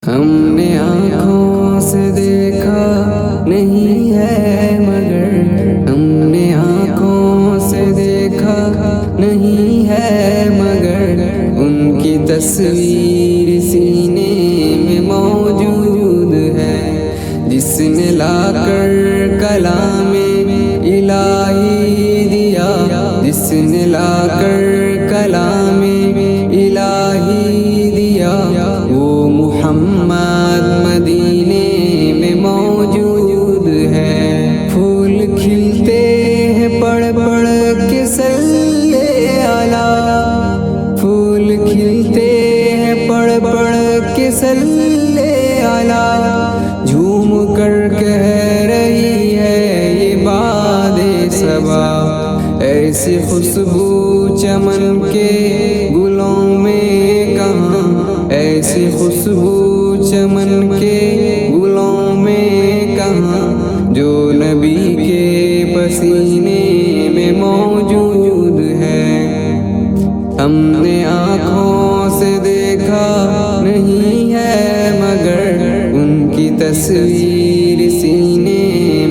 ہم نے آنکھوں سے دیکھا نہیں ہے مگر ہم نے آنکھوں سے دیکھا نہیں ہے مگر ان کی تصویر سینے میں موجود ہے، جس نے لا کر کلام الہی دیا، جس نے لا کر کلام الہی دیا، وہ محمد مدینے میں موجود ہے۔ پھول کھلتے ہیں پڑھ پڑھ کے صلی علی، پھول کھلتے ہیں پڑھ پڑھ کے صلی علی، جھوم کر کہہ رہی ہے یہ باد صبا، ایسی خوشبو چمن کے گلوں میں کہاں، ایسی خوشبو چمن کے گلوں میں کہاں، جو نبی کے پسینے میں موجود ہے۔ ہم نے آنکھوں سے دیکھا نہیں ہے مگر ان کی تصویر سینے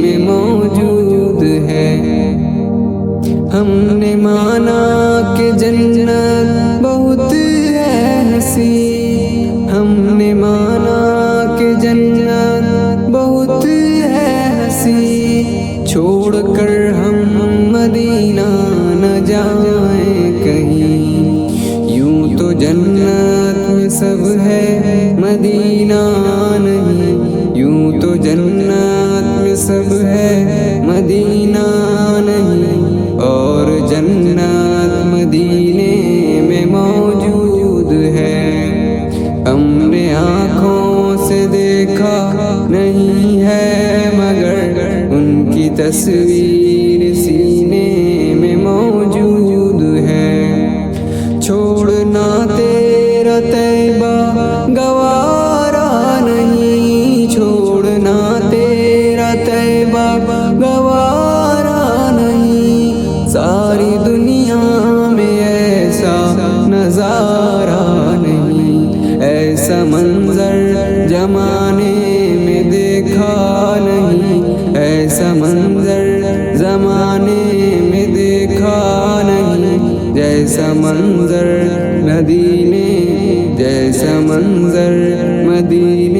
میں موجود ہے۔ ہم نے مانا کہ جنت بہت ہے حسین، ہم نے مانا کہ جنت بہت ہے حسین، چھوڑ کر ہم مدینہ نہ جائیں کہیں، یوں تو جنت میں سب ہے مدینہ نہیں، یوں تو جنت میں سب ہے مدینہ نہیں، اور جنت مدینے میں موجود ہے۔ ہم نے آنکھوں سے دیکھا نہیں ہے مگر ان کی تصویر سینے میں موجود ہے۔ چھوڑنا تیرا طیبہ گوارا نہیں، چھوڑنا تیرا طیبہ گوارا نہیں، ساری دنیا میں ایسا نظارہ نہیں، ایسا منظر زمانے میں دیکھا نہیں، ایسا منظر زمانے میں دیکھا نہیں، جیسا منظر مدینے، جیسا منظر مدینے